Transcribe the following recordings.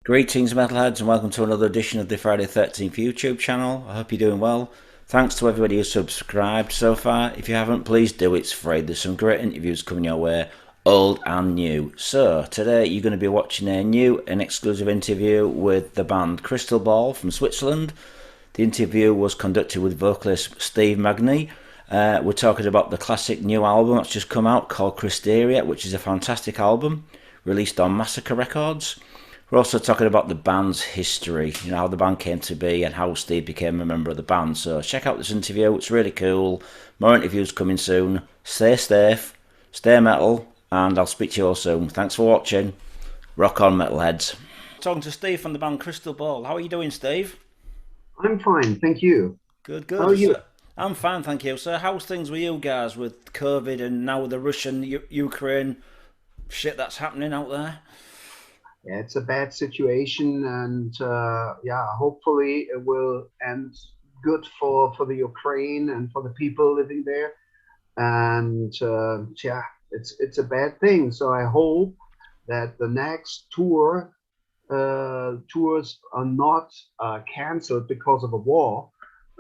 Greetings, metalheads, and welcome to another edition of the Friday 13th YouTube channel. I hope you're doing well. Thanks to everybody who's subscribed so far. If you haven't, please do. It's free. There's some great interviews coming your way, old and new. So, today you're going to be watching a new and exclusive interview with the band Crystal Ball from Switzerland. The interview was conducted with vocalist Steve Mageney. We're talking about the classic new album that's just come out called Crysteria, which is a fantastic album released on Massacre Records. We're also talking about the band's history, how the band came to be and how Steve became a member of the band. So check out this interview, it's really cool. More interviews coming soon. Stay safe, stay metal, and I'll speak to you all soon. Thanks for watching. Rock on, metalheads. Talking to Steve from the band Crystal Ball. How are you doing, Steve? I'm fine, thank you. Good, How good. are you? I'm fine, thank you. So how's things with you guys with COVID and now with the Russian Ukraine shit that's happening out there? Yeah, it's a bad situation, and yeah, hopefully it will end good for the Ukraine and for the people living there. And yeah, it's a bad thing. So I hope that the next tours are not canceled because of a war.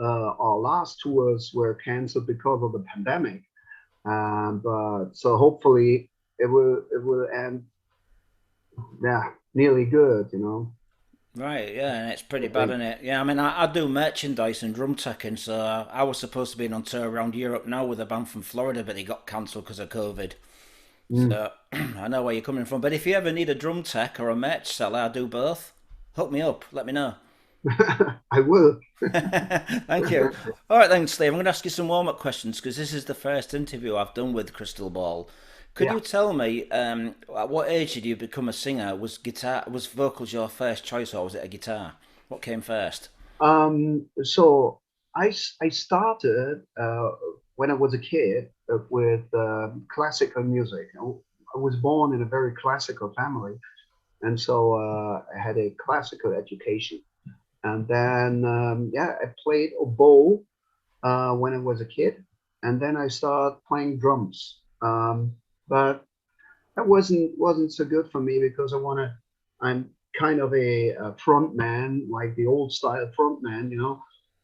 Our last tours were canceled because of the pandemic. But so hopefully it will end, yeah, nearly good. Right, yeah, and it's pretty I bad, think. isn't it? Yeah, I mean, I do merchandise and drum teching, so I was supposed to be on tour around Europe now with a band from Florida, but they got cancelled because of COVID. Mm. So I know where you're coming from. But if you ever need a drum tech or a merch seller, I do both. Hook me up, let me know. I will. Thank you. All right, then, Steve, I'm going to ask you some warm up questions because this is the first interview I've done with Crystal Ball. Could Yeah. you tell me at what age did you become a singer? Was vocals your first choice, or was it a guitar? What came first? So I started when I was a kid with classical music. I was born in a very classical family, and so I had a classical education. And then yeah, I played oboe when I was a kid, and then I started playing drums. But that wasn't so good for me because I'm kind of a front man, like the old style front man.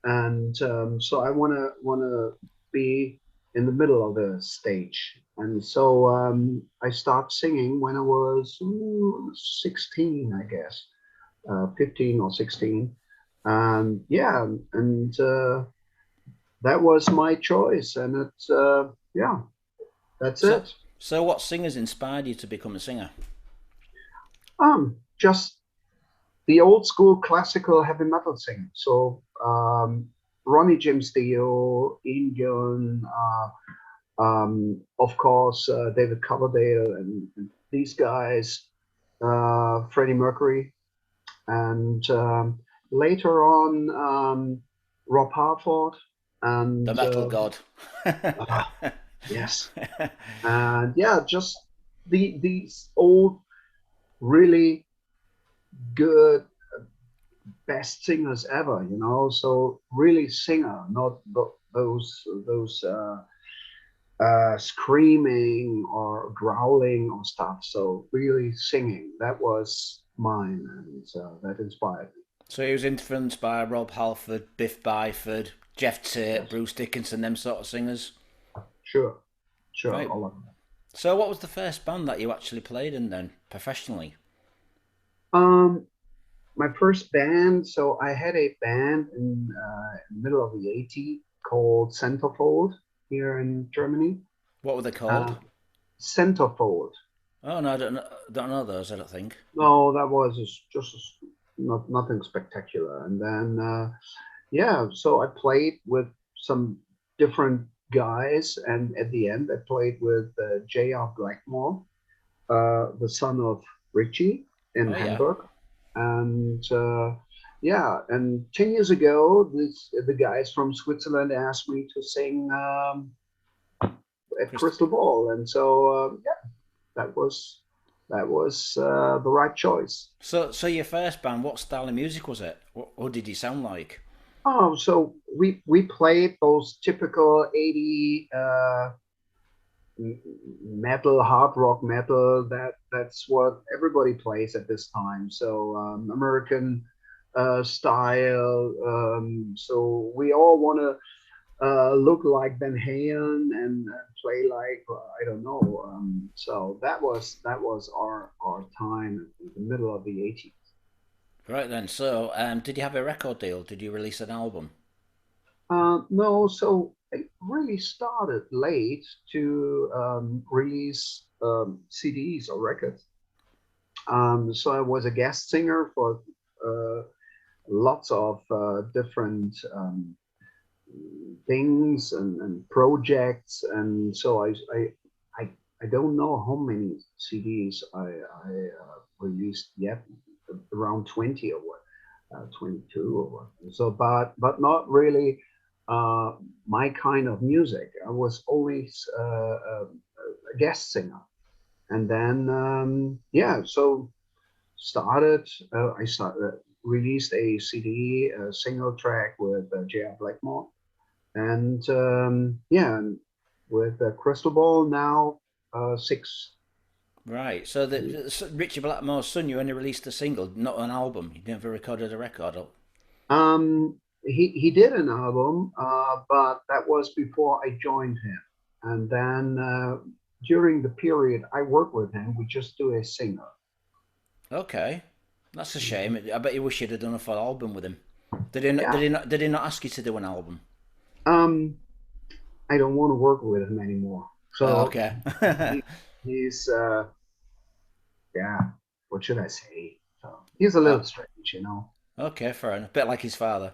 And so I wanna be in the middle of the stage. And so I started singing when I was 16, I guess, 15 or 16. And yeah, and that was my choice. And it's yeah, that's So, it. so what singers inspired you to become a singer? Just the old school classical heavy metal thing. So Ronnie James Dio, Ian Gillan, of course David Coverdale, and these guys, Freddie Mercury, and later on Rob Halford, The and Metal God. ah, yes, and yeah, just these old really good best singers ever. So really singer, not those screaming or growling or stuff. So really singing. That was mine, and that inspired me. So he was influenced by Rob Halford, Biff Byford, Jeff Tate, Yes, Bruce Dickinson, them sort of singers. sure, sure, Right. all of that. So what was the first band that you actually played in then, professionally? Um, my first band. So I had a band in the middle of the '80s called Centerfold here in Germany. What were they Uh, called? Centerfold. Oh no, don't know those. I don't think. No, that was just not nothing spectacular. And then yeah, so I played with some different guys, and at the end I played with J.R. Blackmore, the son of Richie in Oh yeah, Hamburg. And yeah, and 10 years ago, the guys from Switzerland asked me to sing at Christ- Crystal Ball, and so yeah, that was the right choice. So your first band, what style of music was it? What did you sound like? Oh, so we played those typical 80 metal, hard rock metal. That's what everybody plays at this time. So American style. So we all want to look like Van Halen and play like I don't know. So that was our time in the middle of the 80s. Right then. So, did you have a record deal? Did you release an album? No, so I really started late to release CDs or records. So I was a guest singer for uh, lots of different things and projects, and so I I don't know how many CDs I released yet, around 20 or what, 22 or what. So, but not really my kind of music. I was always a guest singer, and then yeah, so started. I started released a CD, a single track with J.R. Blackmore, and yeah, and with Crystal Ball now, six. Right. So, Richie Blackmore's son, you only released a single, not an album. You never recorded a record. Oh, He did an album, but that was before I joined him. And then during the period I worked with him, we just do a single. okay. That's a shame. I bet you wish you'd have done a full album with him. Did he not? Yeah. Did he not? Did he not ask you to do an album? Um, I don't want to work with him anymore. Oh, So okay. he, he's yeah. What should I say? So he's a Oh, little strange. okay, fair enough. Bit like his father.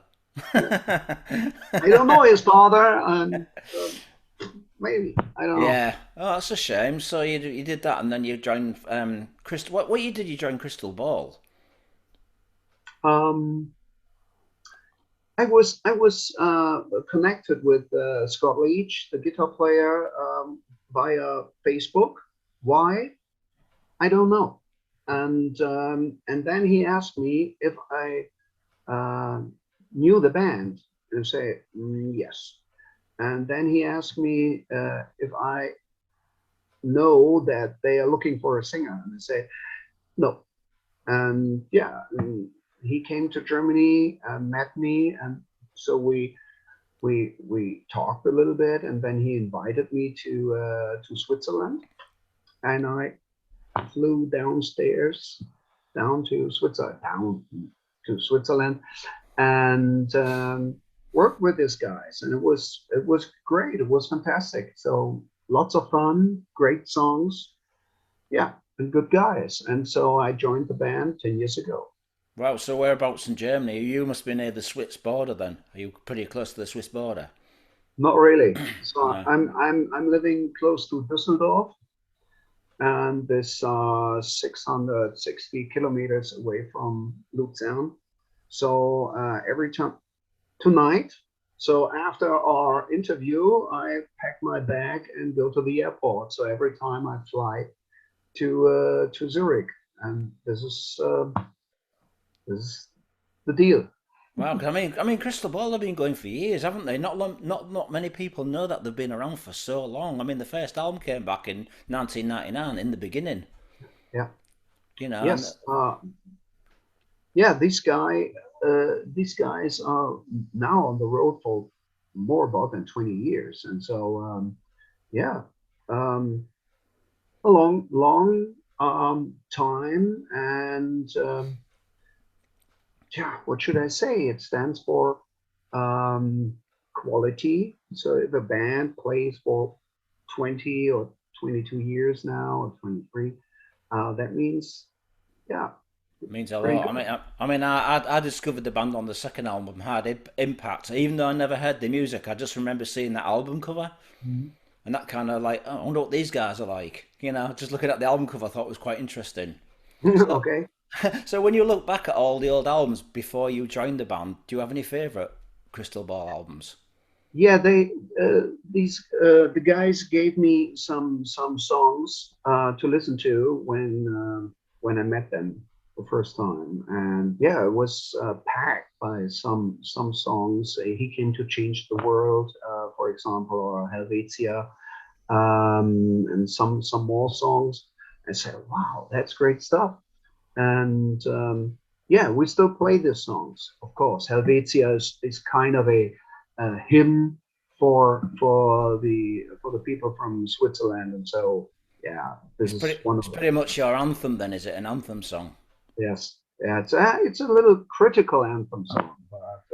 Yeah. I don't know his father, and maybe I don't know. Yeah. Oh, that's a shame. So you did that, and then you joined Crystal. What year did you join Crystal Ball? Um, I was connected with Scott Leach, the guitar player, via Facebook. Why? I don't know. And then he asked me if I uh, knew the band, and say yes. And then he asked me if I know that they are looking for a singer, and I say no. And yeah, and he came to Germany and met me, and so we talked a little bit, and then he invited me to Switzerland, and I flew downstairs down to Switzerland, and worked with these guys, and it was great. It was fantastic. So lots of fun, great songs, yeah, and good guys. And so I joined the band 10 years ago. Wow. So whereabouts in Germany? You must be near the Swiss border then. Are you pretty close to the Swiss border? Not really. So No. I'm living close to Düsseldorf, and this 660 kilometers away from Luzern. So every time tonight, so after our interview, I pack my bag and go to the airport. So every time I fly to Zurich, and this is the deal. Wow. 'Cause I mean, Crystal Ball have been going for years, haven't they? Not many people know that they've been around for so long. I mean, the first album came back in 1999 in the beginning. Yeah. And Yes. Yeah. These guys are now on the road for more about than 20 years, and so yeah, um, a long time, and yeah, what should I say? It stands for quality. So if a band plays for 20 or 22 years now, or 23, that means, yeah, means a pretty lot. I good. mean, I discovered the band on the second album, had impact. Even though I never heard the music, I just remember seeing that album cover, Mhm. and that kind of like, oh, I wonder what these guys are like. Just looking at the album cover, I thought it was quite interesting. So, Okay. so when you look back at all the old albums before you joined the band, do you have any favourite Crystal Ball albums? Yeah, these the guys gave me some songs to listen to when I met them the first time, and yeah, it was packed by some songs. He came to change the world, for example, or Helvetia. and some more songs. I said, wow, that's great stuff. And yeah, we still play these songs, of course. Helvetia is kind of a hymn for the people from Switzerland, and so yeah, this is one It's of pretty them. much your anthem then, is it? An anthem song? Yes, yeah, it's a little critical anthem song, but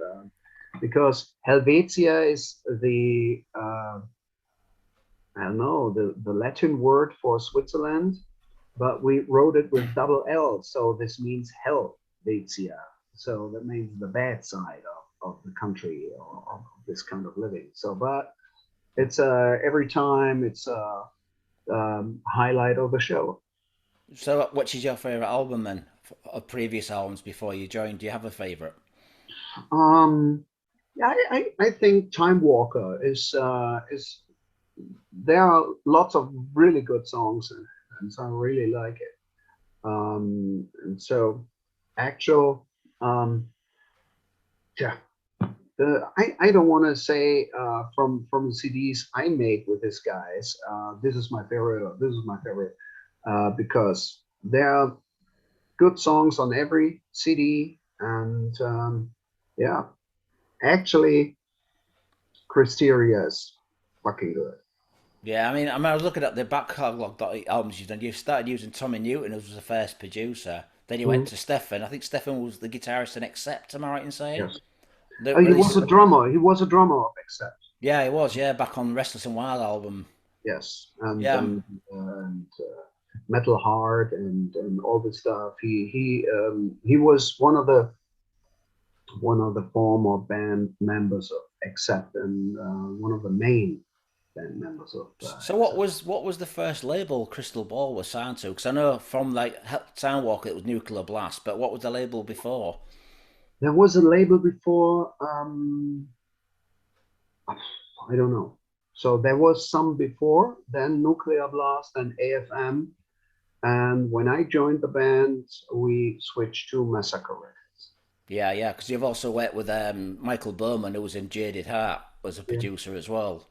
because Helvetia is the I don't know the Latin word for Switzerland, but we wrote it with double L, so this means Helvetia. So that means the bad side of the country or of this kind of living. So, but it's every time it's a highlight of the show. So, which is your favourite album then? Of previous albums before you joined, do you have a favourite? Um, yeah, I think Time Walker is there are lots of really good songs in it, and so I really like it. And so actual yeah, I don't want to say from the CDs I made with these guys, this is my favorite or this is my favorite, because there are good songs on every CD, and yeah, actually, Crysteria is fucking good. Yeah, I was looking at the back catalogue albums you've done. You started using Tommy Newton as the first producer. Then you went Mhm. to Stefan. I think Stefan was the guitarist in Accept. Am I right in saying? Yes. The He was release. a drummer. He was a drummer of Accept. Yeah, it was. Yeah, back on Restless and Wild album. Yes, Yeah, and Metal Heart and all this stuff. He was one of the former band members of Accept, and one of the main band members of so Accept. what was the first label Crystal Ball was signed to? Because I know from like Soundwalker it was Nuclear Blast, but what was the label before? There was a label before. I don't know. So there was some before, then Nuclear Blast and AFM. And when I joined the band, we switched to Massacre Records. Yeah, yeah, because you've also worked with Michael Bowman, who was in Jaded Heart, as a Yeah. producer as well.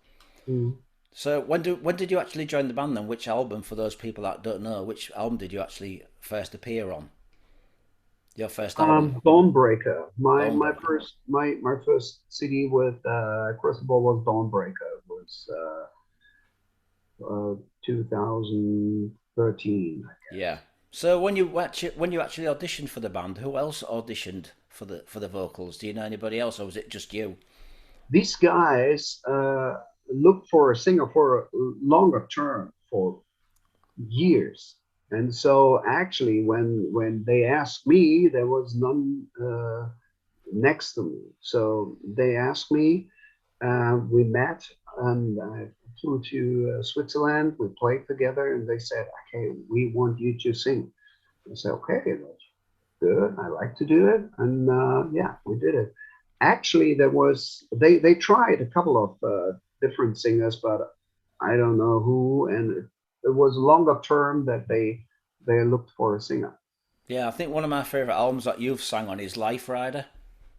Mm. So when did you actually join the band then? Which album, for those people that don't know, which album did you actually first appear on? Your first album, Dawnbreaker. Bonebreaker. My first CD with Crystal was Dawnbreaker. It was 2013, I Yeah. guess. So when you actually auditioned for the band, who else auditioned for the vocals? Do you know anybody else, or was it just you? These guys looked for a singer for a longer term for years. And so actually when they asked me, there was none next to me. So they asked me, we met, and I flew to Switzerland. We played together, and they said, okay, we want you to sing. I said, okay, that's good. I like to do it. And yeah, we did it. Actually, they tried a couple of different singers, but I don't know who, and it was longer term that they looked for a singer. Yeah, I think one of my favorite albums that you've sang on is Life Rider.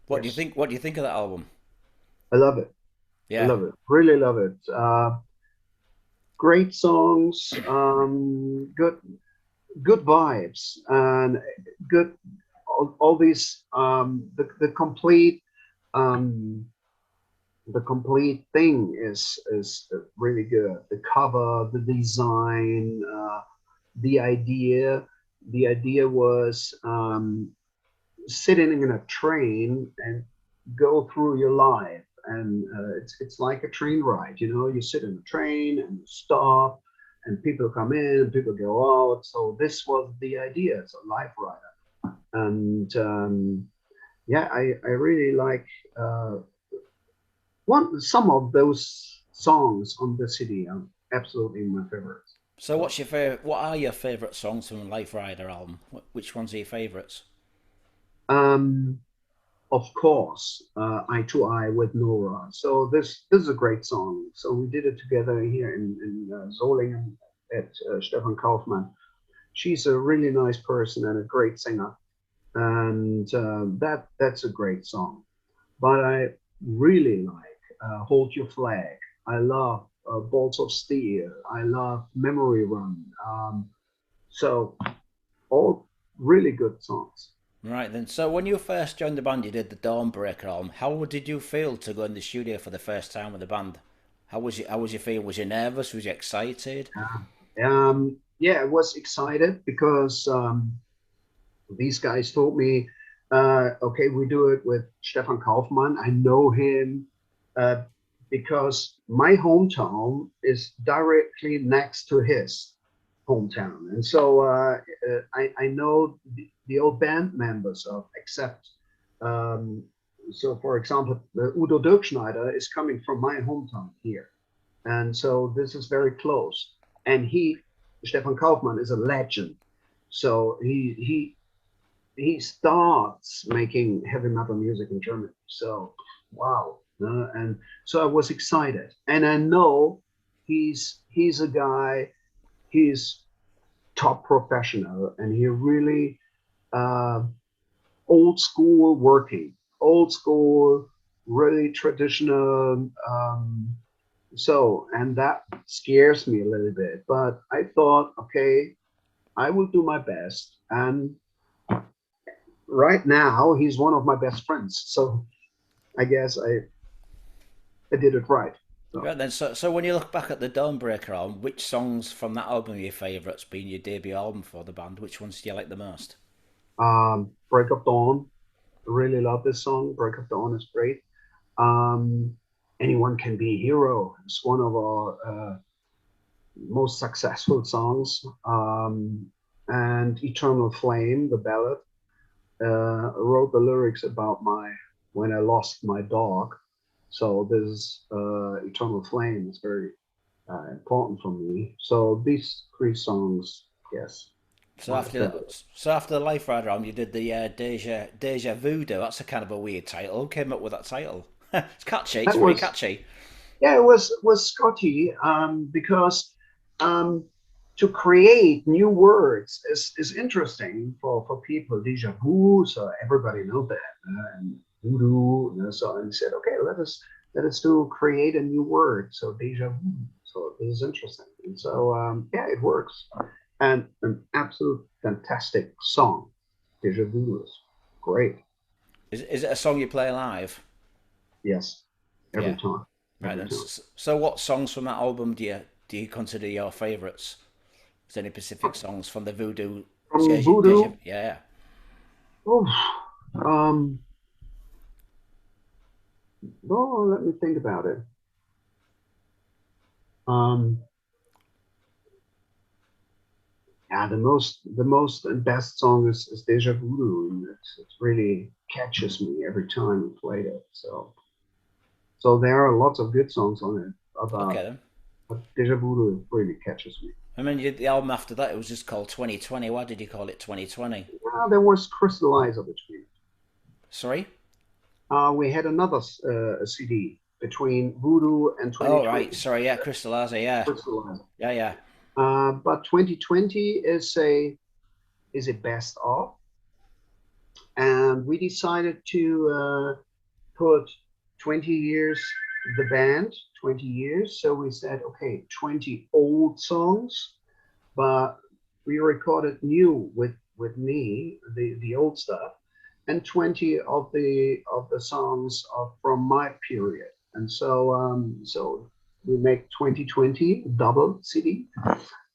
What do you Yes, think? What do you think of that album? I love it. I Yeah, love it. Really love it. Great songs, good vibes, and good all these um, the complete thing is really good. The cover, the design, the idea. The idea was sitting in a train and go through your life, and it's like a train ride. You sit in a train and you stop, and people come in and people go out. So this was the idea. It's a life rider, and yeah, I really like some of those songs on the CD are absolutely my favorites. so So what's your favorite? What are your favorite songs from the Life Rider album? Which ones are your favorites? um, of course, Eye to Eye with Nora. So this is a great song. So we did it together here in Solingen at Stefan Kaufmann. She's a really nice person and a great singer, and that's a great song. But I really like Hold Your Flag. I love Balls of Steel. I love Memory Run. So all really good songs. Right then. So when you first joined the band, you did the Dawnbreaker album. How did you feel to go in the studio for the first time with the band? How was you feeling? Was you nervous? Was you excited? Yeah, I was excited because these guys told me, okay, we do it with Stefan Kaufmann. I know him uh, because my hometown is directly next to his hometown. And so I know the old band members of Accept. Um, so, for example, Udo Dirkschneider is coming from my hometown here. And so this is very close. And Stefan Kaufmann, is a legend. So he starts making heavy metal music in Germany. So wow, and so I was excited, and I know he's a guy, he's top professional, and he really uh, old school working, old school, really traditional. And that scares me a little bit, but I thought, okay, I will do my best, and right now he's one of my best friends. So I guess I did it right. So Right then. So when you look back at the Dawnbreaker album, which songs from that album are your favourites? Being your debut album for the band, which ones do you like the most? Break of Dawn, really love this song. Break of Dawn is great. Um, Anyone Can Be a Hero is one of our most successful songs. And Eternal Flame, the ballad. Wrote the lyrics about my when I lost my dog. So this Eternal Flame is very important for me. So these three songs, yes, So my after favorite. so after the Life Rider album, you did the Deja Voodoo. That's a kind of a weird title. Who came up with that title? It's catchy. It's That very was catchy. Yeah, it was Scotty because um, to create new words is interesting for people. Deja vu, so everybody knows that, and voodoo. So and said, okay, let us do create a new word. So deja vu. So this is interesting. And so yeah, it works. And an absolute fantastic song. Deja vu is great. Is it a song you play live? Yes, every Yeah. time, Right every then. time. So what songs from that album do you consider your favourites? Is there any specific songs from the Voodoo? From voodoo. Yeah. Oh, um, oh, let me think about it. Um, yeah, the most and best song is Deja Vu, and it really catches me every time we play it. So there are lots of good songs on it Okay about, then. but Deja Vu really catches me. I mean, you did the album after that. It was just called 2020. Why did you call it 2020? There was Crystallizer between. Sorry. We had another CD between Voodoo and Oh right. 2020. Sorry. Yeah. Crystallizer. Yeah. Crystallizer. Yeah. But 2020 is a best of, and we decided to put 20 years, the band 20 years. So we said, okay, 20 old songs, but we recorded new with me, the old stuff, and 20 of the songs are from my period. And so we make 2020 double CD,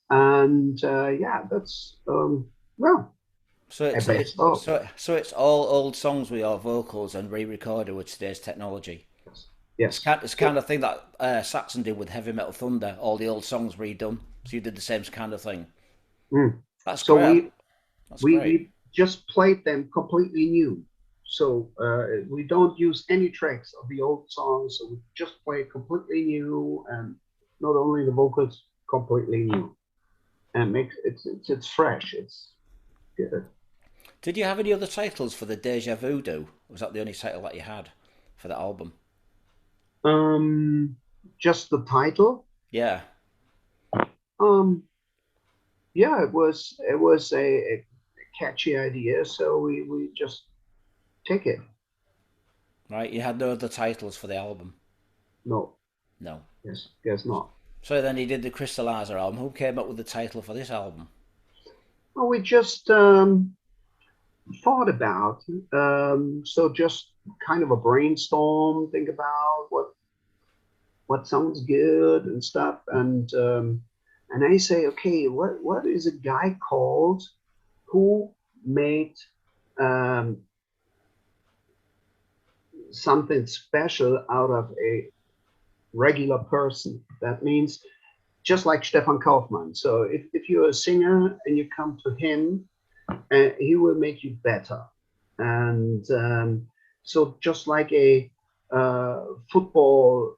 and yeah, that's well, So a it's best of. so it's all old songs with your vocals and re-recorded with today's technology. Yes. Yes. It's kind of thing that Saxon did with Heavy Metal Thunder. All the old songs redone. So you did the same kind of thing. Mm. That's So great. we That's we great. we just played them completely new. So we don't use any tracks of the old songs. So we just play completely new, and not only the vocals completely new, and makes it's fresh. It's good. Did you have any other titles for the Deja Voodoo? Was that the only title that you had for the album? Um, just the title. Yeah. Um, yeah, it was a catchy idea, so we just take it. Right. You had no other titles for the album. No, No. yes, guess not. So then he did the Crystallizer album. Who came up with the title for this album? Well, we just thought about, so just kind of a brainstorm, think about what sounds good and stuff, and I say, okay, what is a guy called who made um, something special out of a regular person? That means just like Stefan Kaufmann. So if you're a singer and you come to him, he will make you better. And so just like a football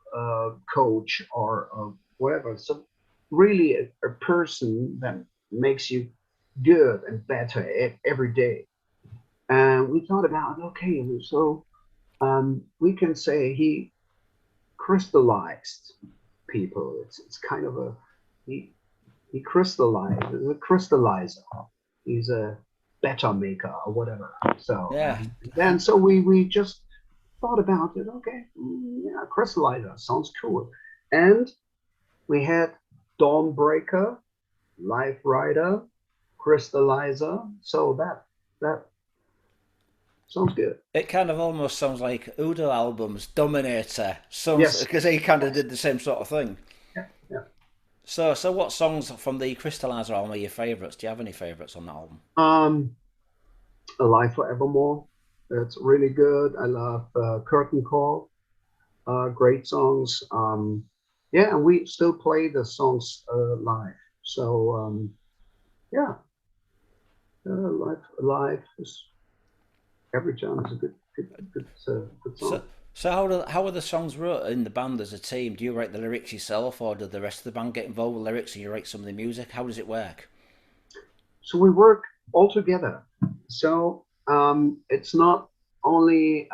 coach or whatever, so really a person that makes you good and better every day. And we thought about, okay, so we can say he crystallized people. It's kind of a he he crystallized, he's a crystallizer. He's a better maker or whatever. So Yeah, then so we just thought about it. Okay, yeah, crystallizer sounds cool. And we had Dawnbreaker, Life Rider, Crystallizer. So that sounds good. it kind of almost sounds like Udo albums, Dominator, sounds Yes. because he kind of Yes. did the same sort of thing. Yeah. Yeah. So what songs from the Crystallizer album are your favourites? Do you have any favourites on that album? Alive Forevermore. It's really good. I love Curtain Call. Great songs. Yeah, and we still play the songs live. So yeah, live is every time is a good So song. so how are the songs wrote in the band as a team? Do you write the lyrics yourself, or do the rest of the band get involved with lyrics and you write some of the music? How does it work? So we work all together. So it's not only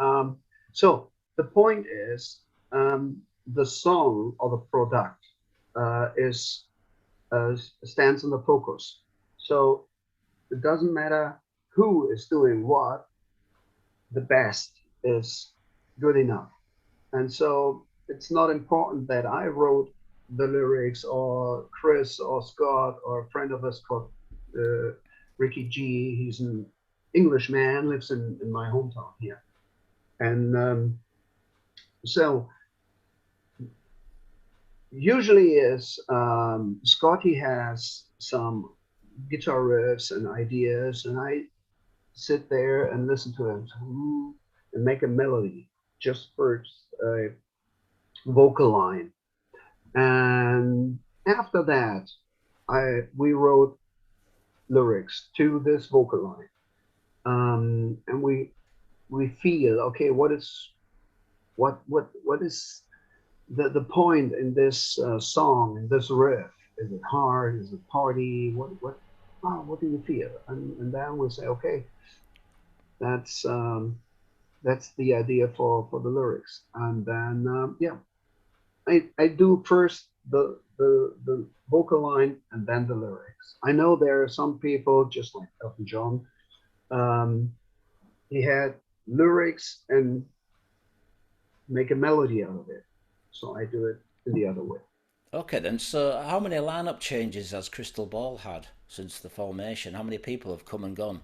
so the point is the song or the product is stands in the focus. So it doesn't matter who is doing what, the best is good enough. And so it's not important that I wrote the lyrics or Chris or Scott or a friend of us called uh, Ricky G. He's an English man, lives in my hometown here. And so usually is Scotty has some guitar riffs and ideas, and I sit there and listen to them and make a melody just for a vocal line. And after that, I we wrote lyrics to this vocal line, and we feel okay. What is the point in this song in this riff? Is it hard? Is it party? What do you feel? And then we say okay, that's um, that's the idea for the lyrics. And then yeah, I do first the vocal line and then the lyrics. I know there are some people just like Elton John. Um, he had lyrics and make a melody out of it. So I do it in the other way. Okay then. So how many lineup changes has Crystal Ball had since the formation? How many people have come and gone?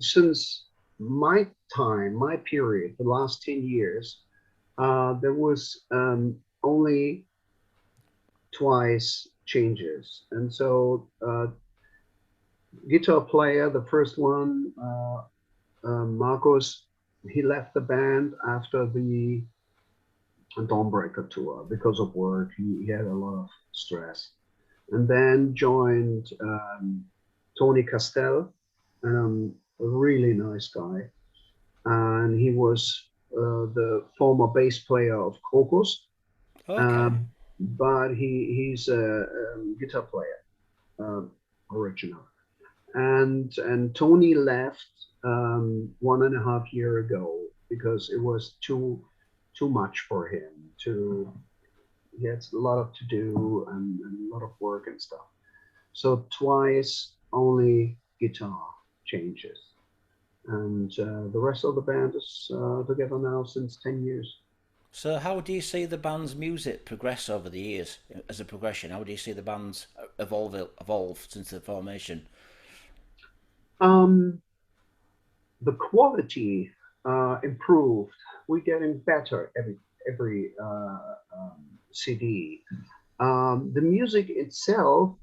Since my time, my period, the last 10 years, there was only twice changes. And so guitar player, the first one, Marcos, he left the band after the Dawnbreaker tour because of work. He had a lot of stress. And then joined Tony Castell, a really nice guy. And he was the former bass player of Crocus, Okay. um, but he's a guitar player, original. And Tony left 1.5 years ago because it was too much for him. He had a lot of to do and a lot of work and stuff. So twice only guitar changes, and the rest of the band is together now since 10 years. So how do you see the band's music progress over the years as a progression? How do you see the band's evolve since the formation? Um, the quality improved. We're getting better every CD. The music itself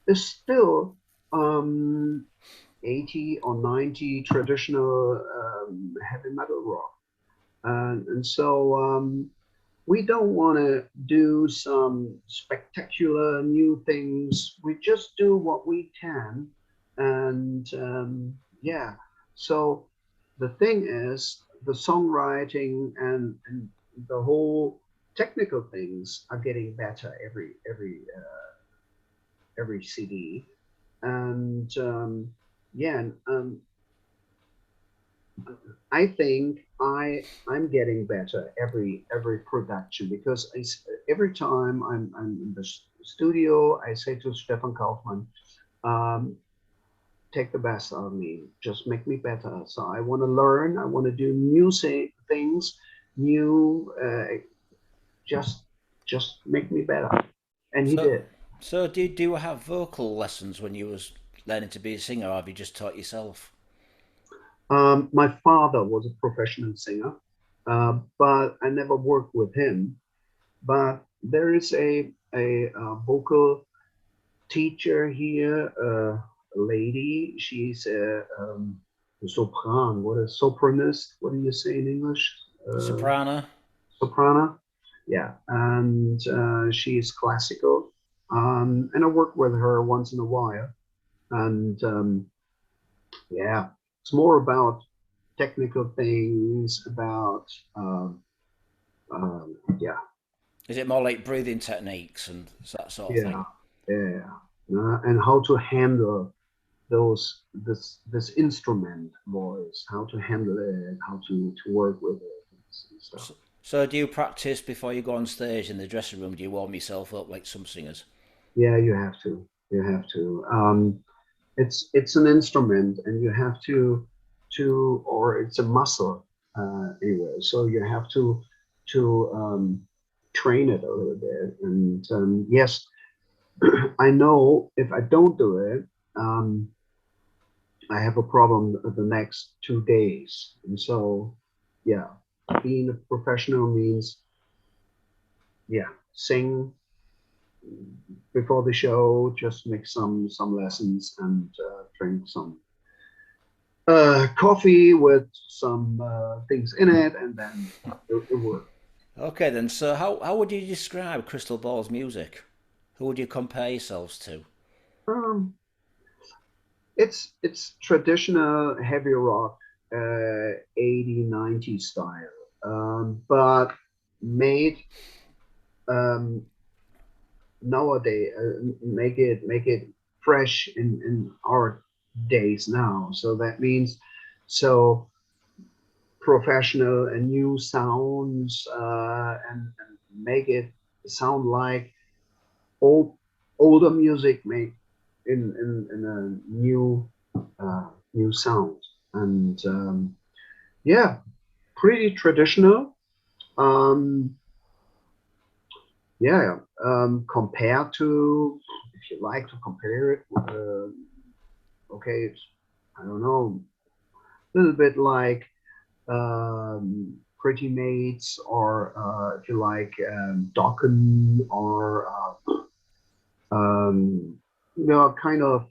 is still um, 80 or 90 traditional heavy metal rock. And so we don't want to do some spectacular new things. We just do what we can. And yeah, so the thing is, the songwriting and the whole technical things are getting better every CD. And yeah, I think I'm getting better every production because every time I'm in the studio, I say to Stefan Kaufmann, um, take the best out of me, just make me better. So I want to learn, I want to do new things, new, just make me better, and he So, did. so do you have vocal lessons when you was learning to be a singer, or have you just taught yourself? My father was a professional singer, but I never worked with him. But there is a vocal teacher here, a lady. She's a sopran. What a sopranist? What do you say in English? Uh, Soprano. Soprana. Yeah, and she's classical. And I work with her once in a while. And yeah, it's more about technical things, about yeah, Is it more like breathing techniques and that sort of yeah, thing? yeah, and how to handle this instrument voice, how to handle it, how to work with it and stuff. So do you practice before you go on stage in the dressing room? Do you warm yourself up like some singers? Yeah, you have to. You have to. It's an instrument, and you have or it's a muscle anyway. So you have to train it a little bit. And yes, I know if I don't do it, um, I have a problem the next 2 days. And so, yeah, being a professional means, yeah, sing before the show, just make some lessons and drink some coffee with some things in it, and then it works. Okay then, so how would you describe Crystal Ball's music? Who would you compare yourselves to? Um, it's traditional heavy rock, 80, 90 style, but made um, nowadays, make it fresh in our days now. So that means so professional and new sounds, and make it sound like old older music made in a new sound. And yeah, pretty traditional. um yeah, compared to, if you like to compare it with, okay, it's, I don't know, a little bit like Pretty Mates, or if you like, Dokken, or kind of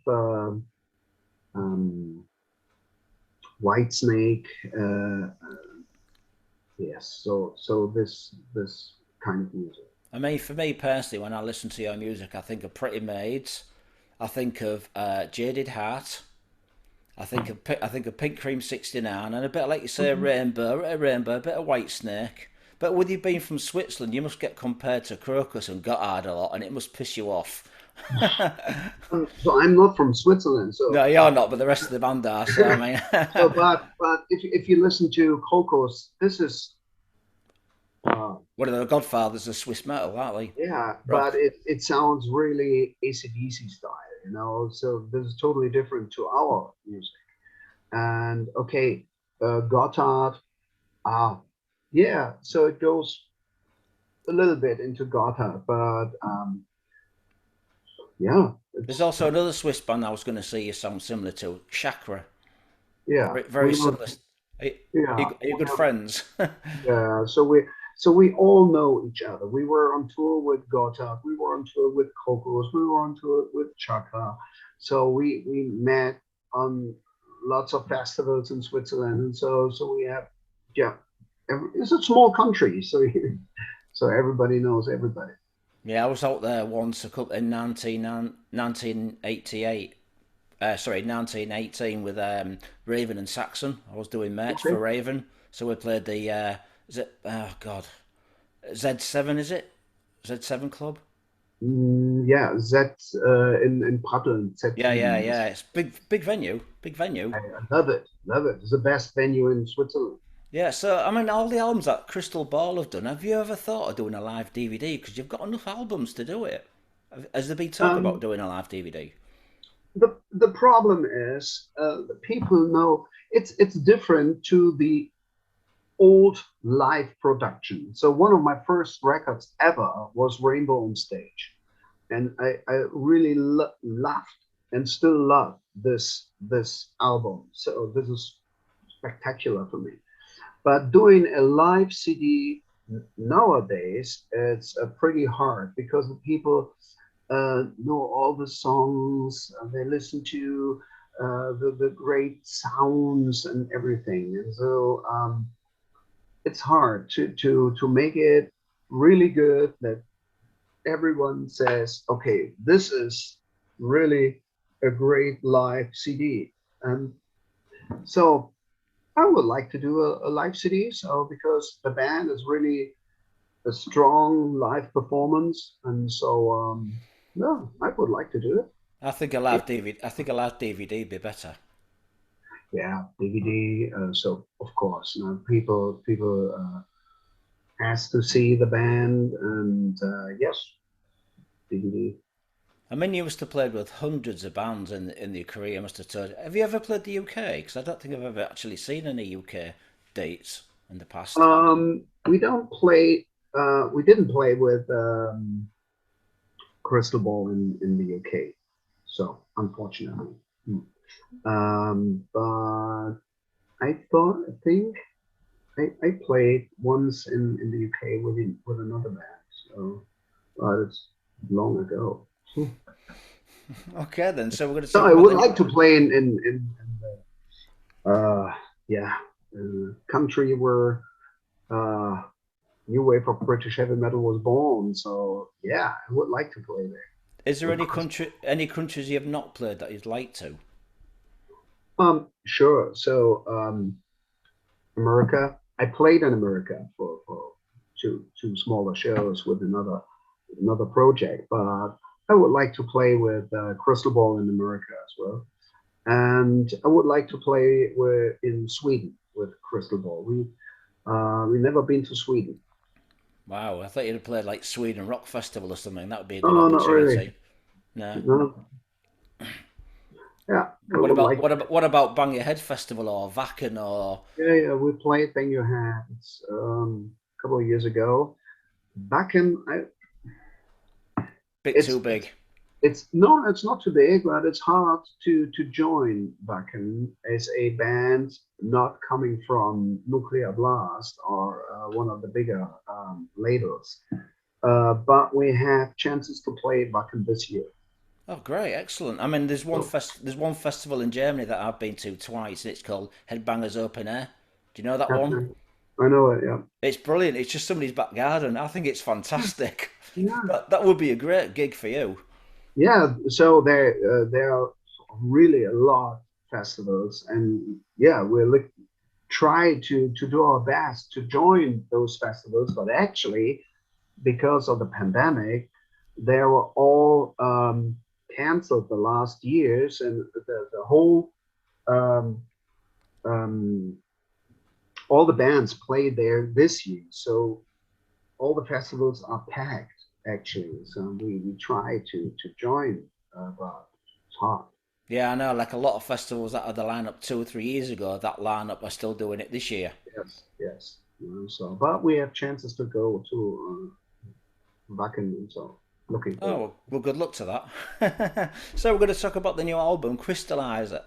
um, White Snake. Yes, so this kind of music. I mean, for me personally, when I listen to your music, I think of Pretty Maids, I think of Jaded Heart, I think of Pink Cream 69, and a bit like you say, Mhm. a bit of White Snake. But with you being from Switzerland, you must get compared to Crocus and Gotthard a lot, and it must piss you off. So I'm not from Switzerland, No, so you're not, but the rest of the band are. So I so mean, but if you listen to Cocos, this is uh, one of the godfathers of Swiss metal, aren't they? yeah, but Rock. it sounds really AC/DC style. So this is totally different to our music. And okay, Gotthard, ah, yeah, so it goes a little bit into Gotha, but yeah, There's it's also another Swiss band I was going to say you sound similar to, Chakra. yeah, Very, we very are similar. yeah, Are you good friends? yeah. So we all know each other. We were on tour with Gotha, we were on tour with Kokos, we were on tour with Chaka. So we met on lots of festivals in Switzerland, and so we have yeah. It's a small country, so so everybody knows everybody. Yeah, I was out there once a couple in 1988. Sorry, 1918 with Raven and Saxon. I was doing merch Okay. for Raven, so we played the is it? Oh God, Z7 is it? Z7 Club. Yeah, that's in Pratteln, Yeah, yeah, Z7. yeah. It's big venue, big venue. I love it, love it. It's the best venue in Switzerland. Yeah, so I mean, all the albums that Crystal Ball have done. Have you ever thought of doing a live DVD? Because you've got enough albums to do it. Has there been talk about Um, doing a live DVD? the problem is the people know it's different to the old live production. So one of my first records ever was Rainbow on Stage, and I really laughed and still love this album. So this is spectacular for me. But doing a live CD nowadays, it's pretty hard because the people know all the songs, they listen to the great sounds and everything. And so it's hard to make it really good that everyone says, okay, this is really a great live CD. And so I would like to do a live CD. So because the band is really a strong live performance, and so yeah, I would like to do it. I think a live DVD. I think a live DVD would be better. Yeah, DVD. So of course, people has to see the band, and yes, DVD. I mean, you must have played with hundreds of bands in your career. Must have told. Have you ever played the UK? Because I don't think I've ever actually seen any UK dates in the past. We don't play. We didn't play with Crystal Ball in the UK, so unfortunately. But I think I played once in the UK with another band. So, but it's long ago. Okay, then. So we're going to So talk I about would the. like to play in the yeah country where uh, new wave of British heavy metal was born. So yeah, I would like to play there. Is there With Chris. any countries you have not played that you'd like to? Sure. So America, I played in America for two smaller shows with another project, but I would like to play with Crystal Ball in America as well, and I would like to play in Sweden with Crystal Ball. We never been to Sweden. Wow, I thought you'd have played like Sweden Rock Festival or something. That would be a good Oh, not really. opportunity. No. No. Yeah, I What would about like. what about Bang Your Head Festival or Wacken or Yeah, we played Bang Your Hands a couple of years ago. Back in, Bit Too it's Big? it's no, it's not too big, but it's hard to join Wacken as a band not coming from Nuclear Blast or one of the bigger labels. But we have chances to play Wacken this year. Oh, great, excellent. I mean, So, there's one festival in Germany that I've been to twice. And it's called Headbangers Open Air. Do you know that one? okay. I know it. Yeah. It's brilliant. It's just somebody's back garden. I think it's fantastic. Yeah. That would be a great gig for you. Yeah. So there are really a lot of festivals, and yeah, we're try to do our best to join those festivals, but actually, because of the pandemic, they were all canceled the last years, and the whole um, um, all the bands played there this year. So all the festivals are packed actually. So we try to join, but it's hard. Yeah, I know. Like a lot of festivals that had the lineup 2 or 3 years ago, that lineup are still doing it this year. Yes, yes. So, but we have chances to go to Wacken, so looking forward. Oh, well, good luck to that. So we're going to talk about the new album, Crysteria.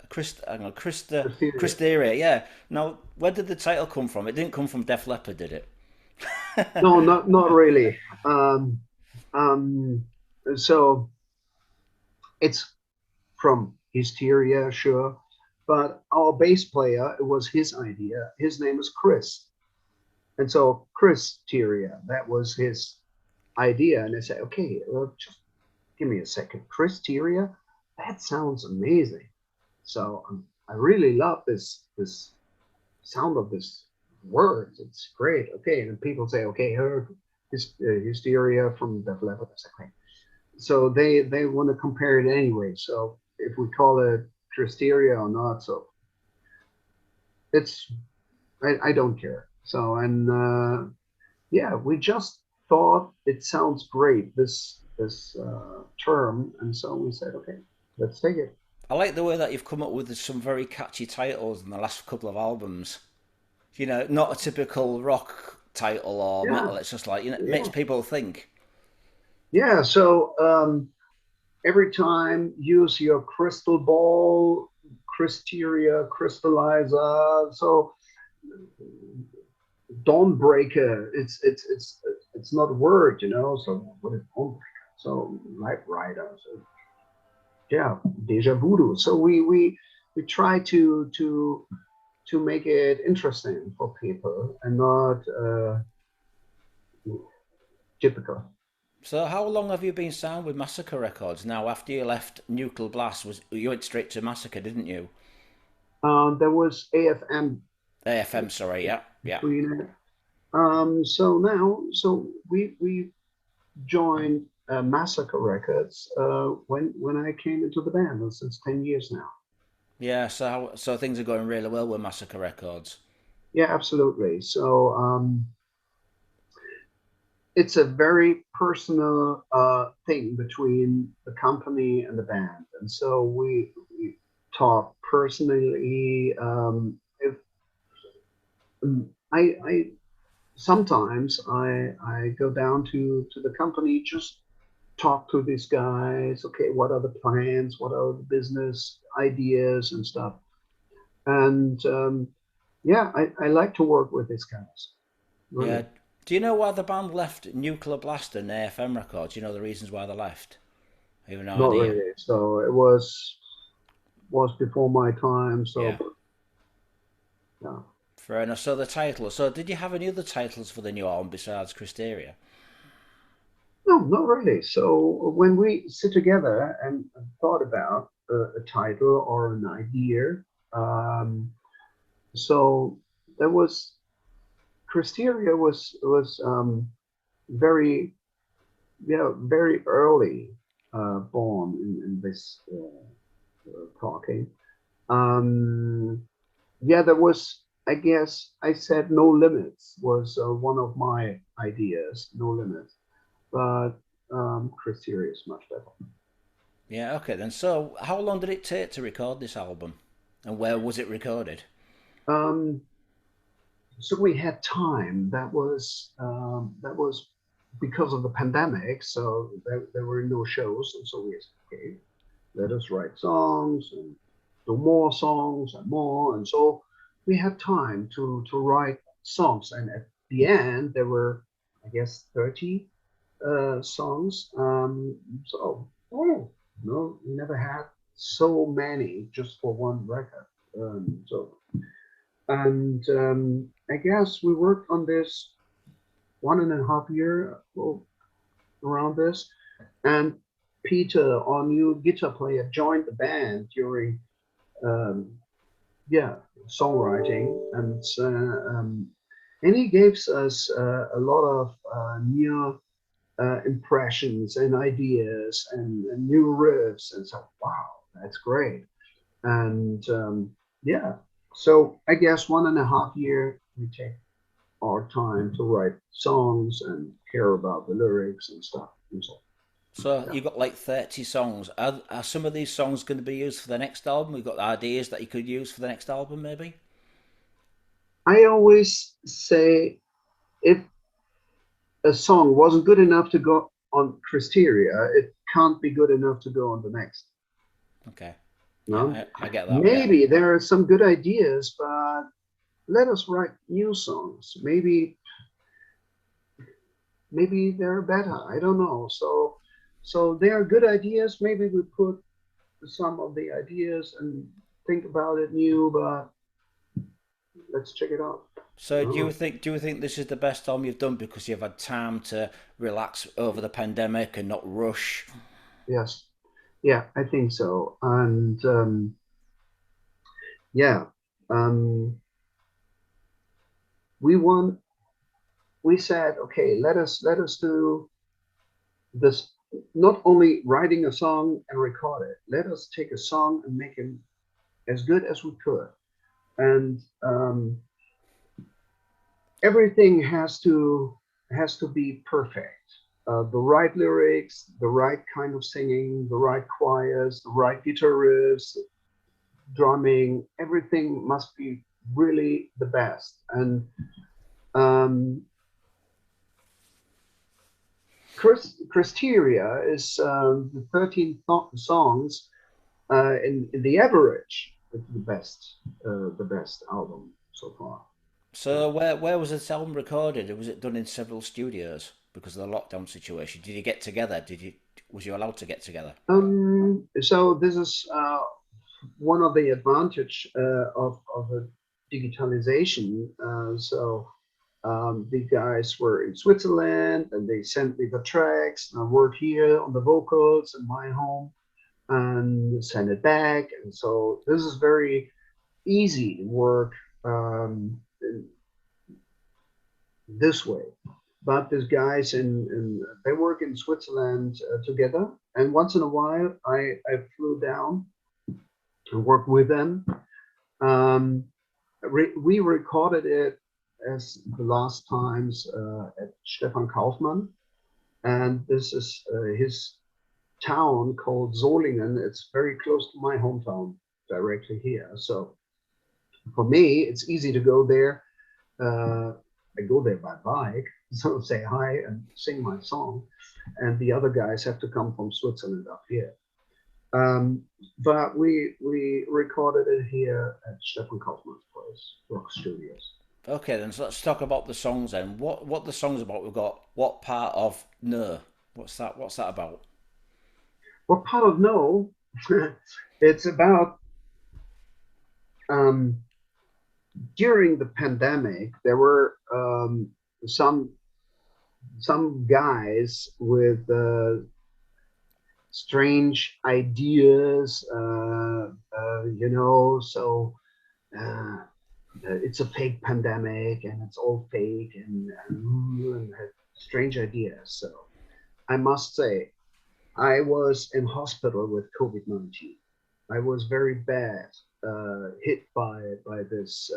Crysteria. Yeah. Now, where did the title come from? It didn't come from Def Leppard, did it? No, not really. Um, um, so it's from Hysteria, sure, but our bass player, it was his idea. His name is Chris, and so Crysteria, that was his idea. And I said, okay, just give me a second. Crysteria, that sounds amazing. So I really love this sound of this word. It's great. Okay, and people say, okay, Hysteria from Def Leppard. Okay, so they want to compare it anyway. So if we call it Crysteria or not, so it's I don't care. So and yeah, we just thought it sounds great this term, and so we said, okay, let's take it. I like the way that you've come up with some very catchy titles in the last couple of albums. You know, not a typical rock title or Yeah, metal. It's just like, it makes yeah, people think. yeah. So every time use your crystal ball, Crysteria, Crystallizer. So Dawnbreaker. It's not a word, you know. So what is Dawnbreaker? So Night Rider. So yeah, Deja Voodoo. So we try to make it interesting for people and not typical. So how long have you been signed with Massacre Records? Now, after you left Nuclear Blast, was you went straight to Massacre, didn't you? There was AFM AFM, sorry, yeah, yeah. between it. So now, so we joined Massacre Records when I came into the band. Since 10 years now. Yeah, so things are going really well with Massacre Records. Yeah, absolutely. So it's a very personal thing between the company and the band, and so we talk personally. If I sometimes I go down to the company, just talk to these guys. Okay, what are the plans? What are the business ideas and stuff? And yeah, I like to work with these guys. Yeah. Really, Do you know why the band left Nuclear Blast and AFM Records? Do you know the reasons why they left? I have no not idea. really. So it was before my time. So Yeah. yeah. Fair enough. So the title. So did you have any other titles for the new album besides Crysteria? No, not really. So when we sit together and thought about a title or an idea, um, so there was Crysteria was very very early born in this talking. Um, yeah, there was. I guess I said no limits was one of my ideas. No limits, but Crysteria is much better. Yeah, okay then. So how long did it take to record this album? And where was it recorded? Um, so we had time. That was because of the pandemic. So there were no shows, and so we said, okay, let us write songs and do more songs and more. And so we had time to write songs. And at the end, there were, I guess, 30 songs. So oh no, we never had so many just for one record. So and I guess we worked on this 1.5 year around this. And Peter, our new guitar player, joined the band during um, yeah songwriting, and he gives us a lot of new impressions and ideas and new riffs, and so wow, that's great. And yeah, so I guess 1.5 year we take our time to write songs and care about the lyrics and stuff. And so, So yeah. you got like 30 songs. Are some of these songs going to be used for the next album? We've got ideas that you could use for the next album, maybe? I always say if a song wasn't good enough to go on Crysteria, it can't be good enough to go on the next. Okay. No, Yeah, I get that. Yeah. maybe there are some good ideas, but let us write new songs. Maybe they're better. I don't know. So they are good ideas. Maybe we put some of the ideas and think about it new, but let's check it out. So Oh, do you think this is the best album you've done because you've had time to relax over the pandemic and not rush? yes, yeah, I think so. And yeah, um, we want. We said, okay, let us do this. Not only writing a song and record it. Let us take a song and make it as good as we could. And everything has to be perfect. The right lyrics, the right kind of singing, the right choirs, the right guitarists, drumming. Everything must be really the best. And um, Crysteria is the 13 songs in the average. It's the best album so far. So where was this album recorded? Was it done in several studios because of the lockdown situation? Did you get together? Did you Was you allowed to get together? So this is one of the advantage of a digitalization. The guys were in Switzerland and they sent me the tracks. I work here on the vocals in my home and send it back. And so this is very easy work this way. But these guys they work in Switzerland together. And once in a while, I flew down to work with them. Um, we recorded it as the last times at Stefan Kaufmann, and this is his town called Solingen. It's very close to my hometown, directly here. So for me, it's easy to go there. I go there by bike, so say hi and sing my song, and the other guys have to come from Switzerland up here. But we recorded it here at Stefan Kaufmann's place, Rock Studios. Okay, then so let's talk about the songs then. What the songs about? We've got what part of No? What's that about? What part of No? It's about um, during the pandemic. There were some guys with strange ideas, So uh, it's a fake pandemic and it's all fake and strange ideas. So I must say, I was in hospital with COVID-19. I was very bad hit by this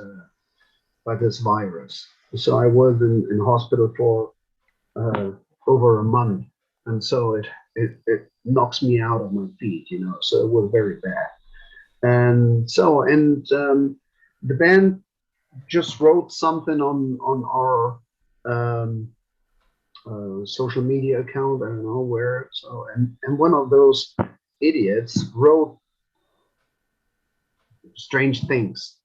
virus. So I was in hospital for uh, over a month, and so it knocks me out of my feet. So it was very bad. And the band just wrote something on our social media account. I don't know where. So and one of those idiots wrote strange things.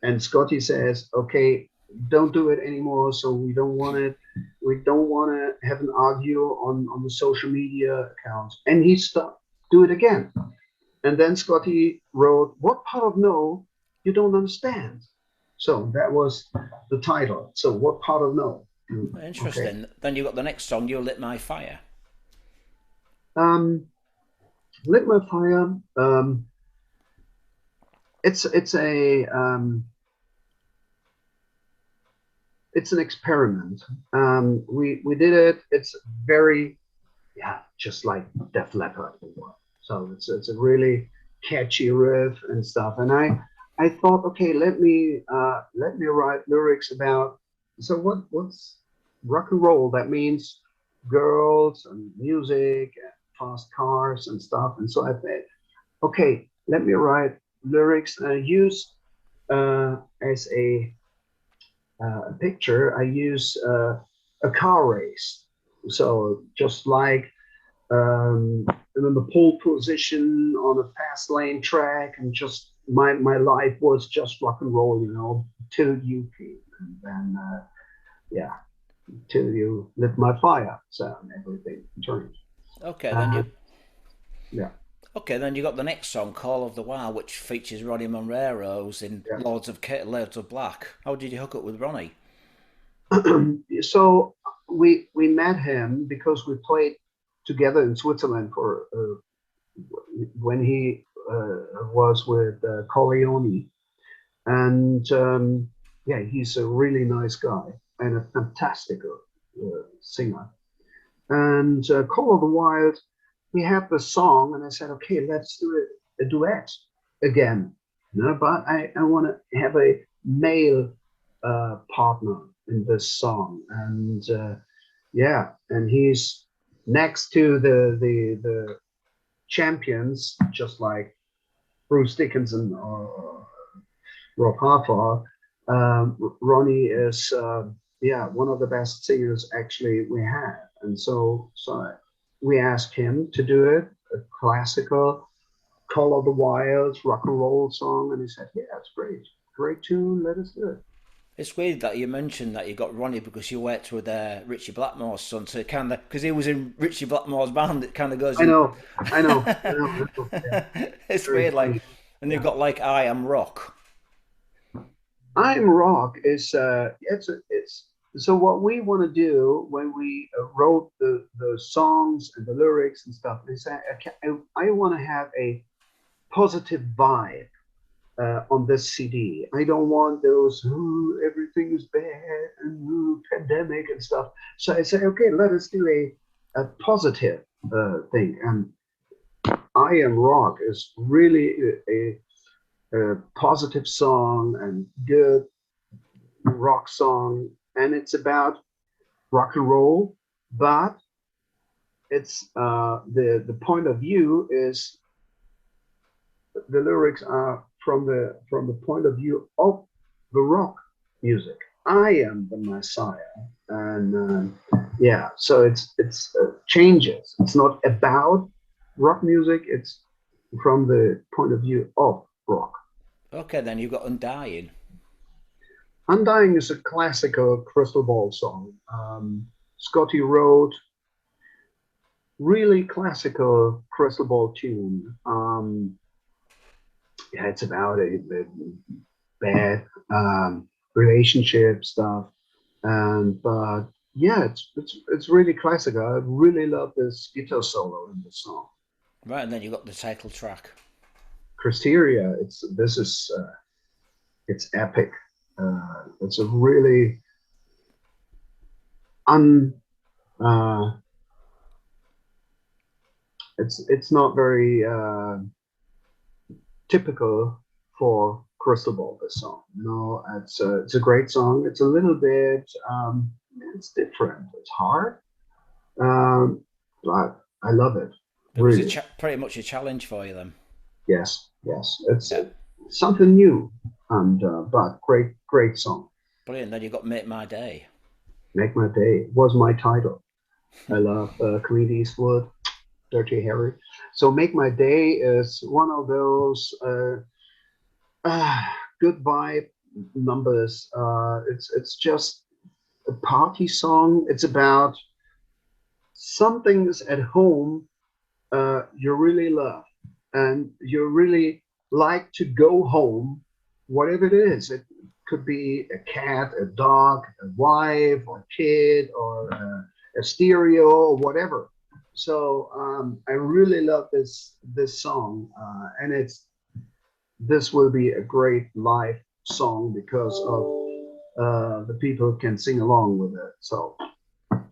And Scotty says, okay, don't do it anymore. So we don't want it. We don't want to have an argue on the social media accounts. And he stopped, do it again. And then Scotty wrote, what part of No you don't understand? So that was the title. So what part of No? Okay. Interesting. Then you got the next song, You Lit My Fire. Um, Lit My Fire. It's an experiment. We did it. It's very, yeah, just like Def Leppard. So it's a really catchy riff and stuff. And I thought, okay, let me write lyrics about. So what's rock and roll? That means girls and music and fast cars and stuff. And so I thought, okay, let me write lyrics and I use as a a picture, I use a car race. So just like in the pole position on a fast lane track, and just my life was just rock and roll, you know, till you came, and then yeah, till you lit my fire, so everything turned. Okay, then Uh, you yeah, okay then you got the next song, Call of the Wild, which features Ronnie Monrero's in yeah. Lords of Black. How did you hook up with Ronnie? So we met him because we played together in Switzerland for when he was with Corleone, and yeah, he's a really nice guy and a fantastic singer. And Call of the Wild, we had the song, and I said, okay, let's do a duet again. No, but I want to have a male partner in this song, and yeah, and he's next to the champions, just like Bruce Dickinson or Rob Halford. Ronnie is yeah, one of the best singers actually we have, and so we asked him to do it, a classical Call of the Wilds rock and roll song, and he said, yeah, it's great tune, let us do it. It's weird that you mentioned that you got Ronnie because you worked with Richie Blackmore's son, so it kind of because he was in Richie Blackmore's band, it kind of goes I in. know, I know. Yeah, It's very weird, like, funny. and you've Yeah, got like I Am Rock. I'm Rock is it's so what we want to do when we wrote the songs and the lyrics and stuff is I want to have a positive vibe on this CD. I don't want those "Ooh, everything is bad and ooh, pandemic and stuff." So I say, okay, let us do a positive thing. And I Am Rock is really a positive song and good rock song, and it's about rock and roll, but it's the point of view is the lyrics are from the point of view of the rock music. I am the Messiah, and yeah, so it's changes. It's not about rock music. It's from the point of view of rock. Okay, then you've got Undying. Undying is a classical crystal ball song. Scotty wrote really classical crystal ball tune. Yeah, it's about a bad relationship stuff, and but yeah, it's really classical. I really love this guitar solo in the song. Right, and then you've got the title track. Crysteria, it's epic. It's a really un uh, it's not very typical for Crystal Ball. This song, no, it's a great song. It's a little bit it's different. It's hard, but I love it. It was a Really, pretty much a challenge for you then. yes. It's Yeah, something new, and but great song. brilliant. Then you've got Make My Day. Make My Day was my title. I love Clint Eastwood, Dirty Harry. So Make My Day is one of those uh, good vibe numbers. It's just a party song. It's about some things at home you really love, and you really like to go home, whatever it is. It could be a cat, a dog, a wife, or a kid, or a stereo, or whatever. So I really love this song, and this will be a great live song because of the people can sing along with it. So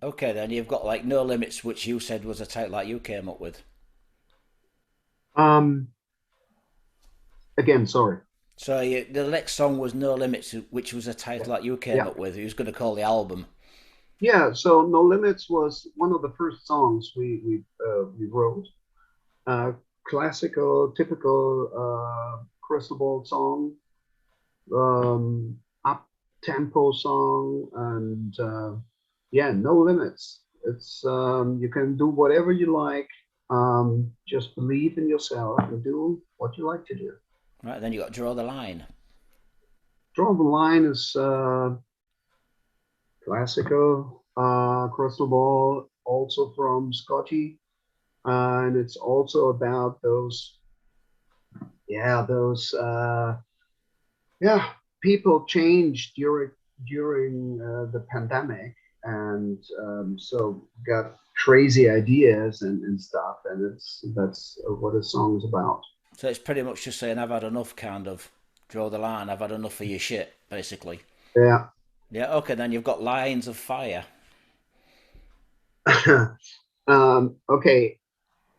Okay, then you've got like No Limits, which you said was a title that you came up with. um, again, sorry. So the next song was No Limits, which was a Yeah. title that you came Yeah. up with. He was going to call the album. Yeah, so No Limits was one of the first songs we wrote. Uh, Classical, typical Crystal Ball song, up tempo song, and yeah, no limits. It's you can do whatever you like. Just believe in yourself and do what you like to do. Right, then you got Draw the Line. Draw the Line is classical, crystal ball, also from Scotty, and it's also about those, yeah, those, yeah, people changed during the pandemic, and so got crazy ideas and stuff, and that's what the song's about. So it's pretty much just saying, I've had enough, kind of. Draw the line, I've had enough of your shit, basically. Yeah. Yeah, okay, then you've got Lines of Fire. Okay,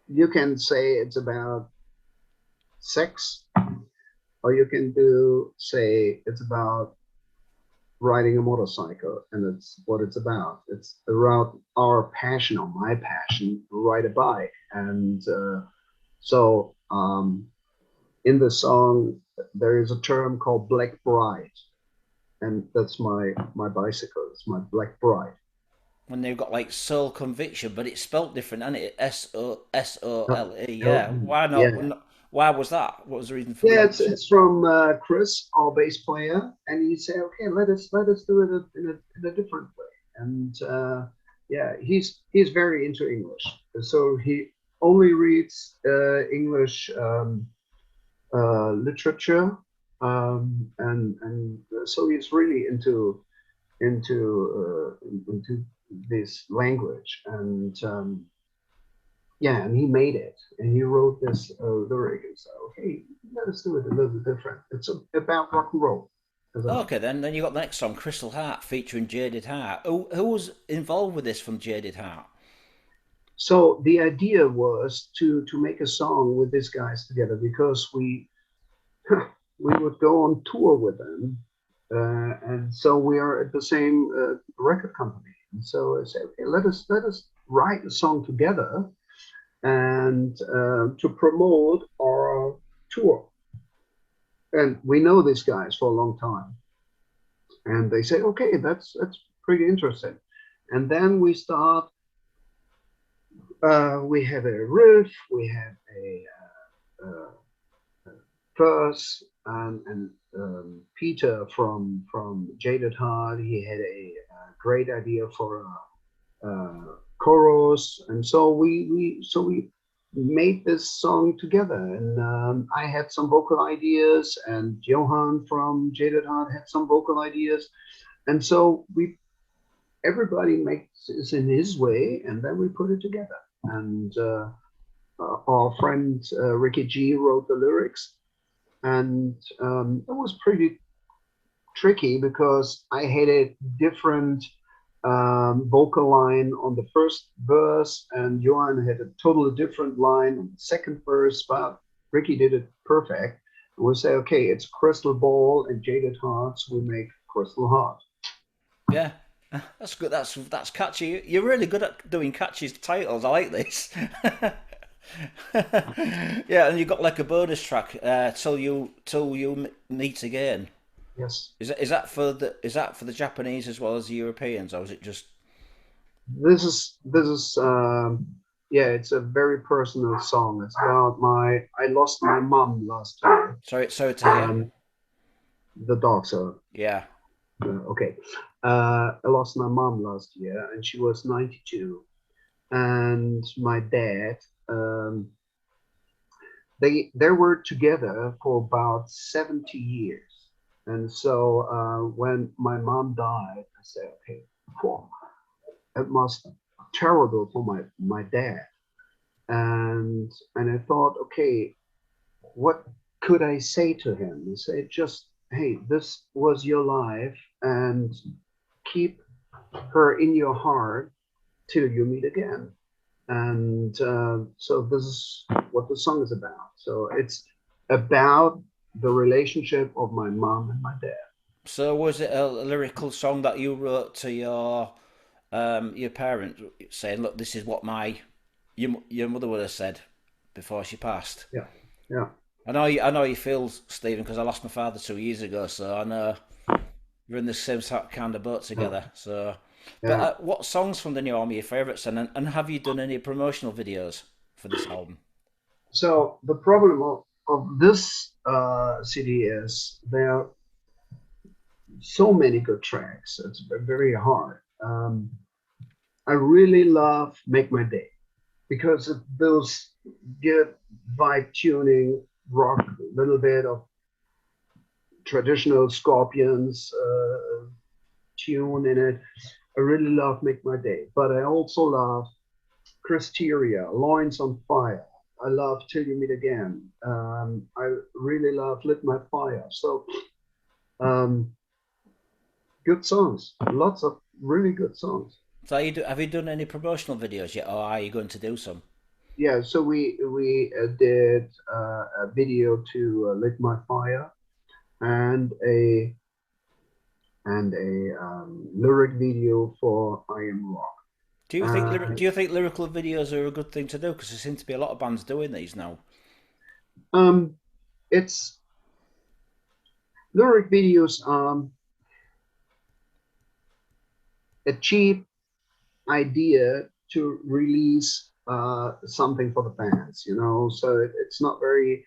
you can say it's about sex, or you can do say it's about riding a motorcycle, and it's what it's about. It's around our passion, or my passion, to ride a bike. And so in the song there is a term called Black Bride, and that's my bicycle. It's my Black Bride. When they've got like Soul Conviction, but it's spelt different, isn't it? SOSOLE. Yeah. Oh, Why not? yeah. Why was that? What was the reason for Yeah, that? it's from Chris, our bass player, and he said, "Okay, let us do it in a different way." And yeah, he's very into English, so he only reads English literature, and so he's really into this language, and yeah, and he made it, and he wrote this lyric, and so okay, let us do it a little different. It's about rock and roll as well. Okay, then you got the next song, Crystal Heart, featuring Jaded Heart. Who was involved with this from Jaded Heart? So the idea was to make a song with these guys together, because we would go on tour with them, and so we are at the same record company. And so I said, okay, let us write a song together, and to promote our tour. And we know these guys for a long time, and they say, okay, that's pretty interesting. And then we start. We have a riff, we have a verse, and Peter from Jaded Heart, he had a great idea for a chorus, and so we made this song together. And I had some vocal ideas, and Johan from Jaded Heart had some vocal ideas, and so we everybody makes it in his way, and then we put it together. And our friend Ricky G wrote the lyrics, and it was pretty tricky because I had a different vocal line on the first verse, and Johan had a totally different line on the second verse, but Ricky did it perfect. And we say, okay, it's Crystal Ball and Jaded Hearts, we make Crystal Heart. Yeah, that's good. That's catchy. You're really good at doing catchy titles. I like this. Yeah, and you got like a bonus track, till you meet again. Yes. Is that for the Japanese as well as the Europeans, or is it just? This is yeah, it's a very personal song. It's about my I lost my mom last year. Sorry to hear. The dogs are Yeah. okay. I lost my mom last year, and she was 92. And my dad, they were together for about 70 years. And so when my mom died, I said, okay, whew, it must be terrible for my dad. And I thought, okay, what could I say to him? I say, just, hey, this was your life, and keep her in your heart till you meet again. And so this is what the song is about. So it's about the relationship of my mom and my dad. So was it a lyrical song that you wrote to your parents, saying, "Look, this is what your mother would have said before she passed"? Yeah, yeah. I know you feel, Stephen, because I lost my father 2 years ago, so I know You're in the same sort kind of boat Yeah. together. So, but Yeah. what songs from the new album are your favourites? And have you done any promotional videos for this album? So the problem of this CD is there are so many good tracks. It's very hard. I really love Make My Day because of those good vibe tuning, rock, a little bit of traditional Scorpions tune in it. I really love Make My Day, but I also love Crysteria, Loins on Fire. I love Till You Meet Again. I really love Lit My Fire. So um, good songs, lots of really good songs. So, have you done any promotional videos yet, or are you going to do some? Yeah, so we did a video to Lit My Fire and a lyric video for I Am Rock. Do you think lyrical videos are a good thing to do? Because there seem to be a lot of bands doing these now. Um, it's lyric videos. A cheap idea to release something for the fans, you know. So it's not very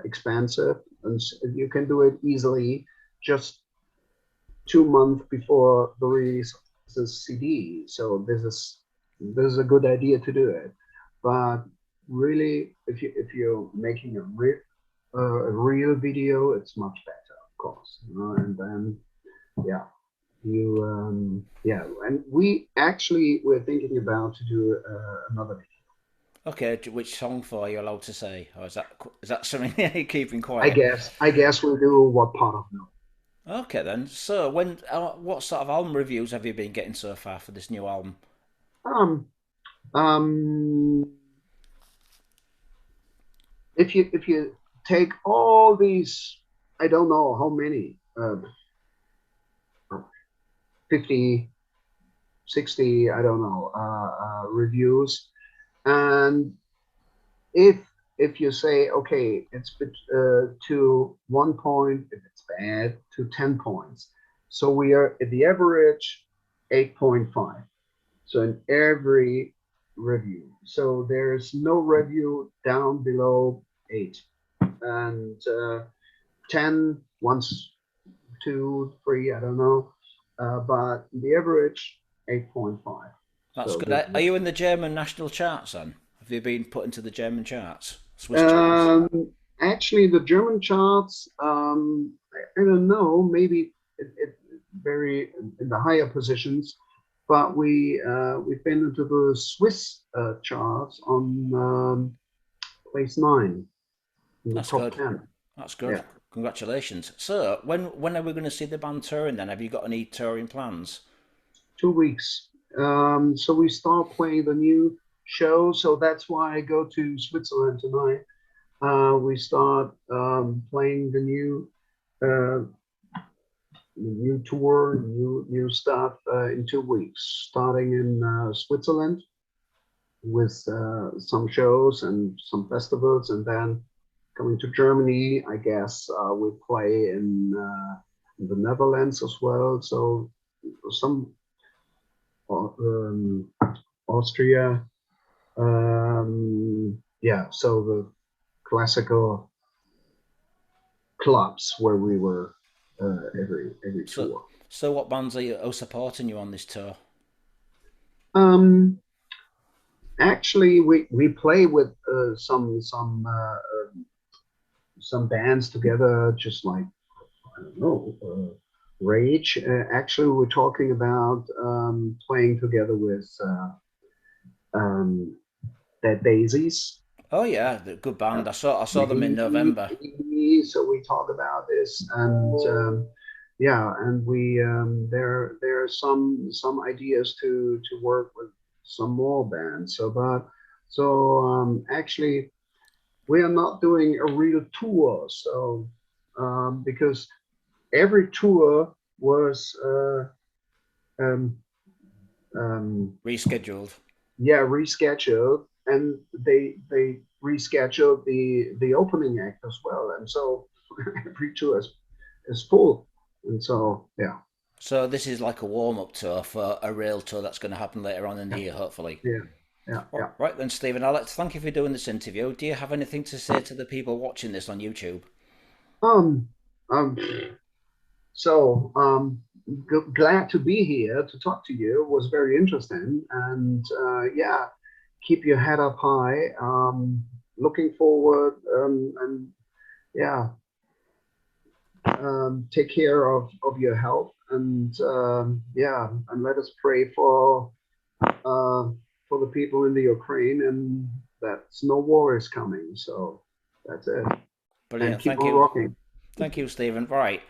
expensive, and you can do it easily just 2 months before the release of the CD. So this is a good idea to do it. But really, if you're making a real video, it's much better, of course. You know? And then yeah, and we're thinking about to do another video. Okay, which song for are you allowed to say, or is that something you're keeping I quiet? guess I guess we'll do What Part of No. Okay then. So, what sort of album reviews have you been getting so far for this new album? Um, um, if you take all these, I don't know how many, 50, 60, I don't know, reviews, and if if you say okay, it's to 1 point if it's bad to 10 points, so we are at the average 8.5. So in every review, so there's no review down below 8, and 10 once, 2, 3, I don't know, but the average 8.5. That's So good. this Are is you in the German national charts then? Have you been put into the German charts, Swiss charts? actually the German charts. I don't know, maybe it very in the higher positions, but we've been into the Swiss charts on place 9 in the That's top good. 10. That's good. Yeah, Congratulations. So, when are we going to see the band touring then? Have you got any touring plans? 2 weeks. So we start playing the new show. So that's why I go to Switzerland tonight. We start playing the uh, new tour, new stuff in 2 weeks, starting in Switzerland with some shows and some festivals, and then coming to Germany. I guess we play in the Netherlands as well. So some um, Austria. Yeah, so the classical clubs where we were every So, tour. what bands are supporting you on this tour? Um, actually, we play with some bands together, just like I don't know, Rage. Actually, we're talking about playing together with um, Dead Daisies. Oh yeah, the good band. I saw them in November. Maybe, so we talk about this, and yeah, and we there are some ideas to work with some more bands. Actually, we are not doing a real tour. So because every tour was um, um, Rescheduled. yeah, rescheduled, and they rescheduled the opening act as well, and so every tour is is full. And so, yeah, So this is like a warm-up tour for a real tour that's going to happen later on in the yeah, year, hopefully. yeah, yeah, All yeah. right then, Stephen, I'd like to thank you for doing this interview. Do you have anything to say to the people watching this on YouTube? Um, um, so, glad to be here to talk to you. It was very interesting. And yeah, keep your head up high. Looking forward. And yeah, take care of your health. And yeah, and let us pray uh, for the people in the Ukraine and that no war is coming. So that's it. And Brilliant. keep Thank on you. rocking. Thank you, Stephen. Right.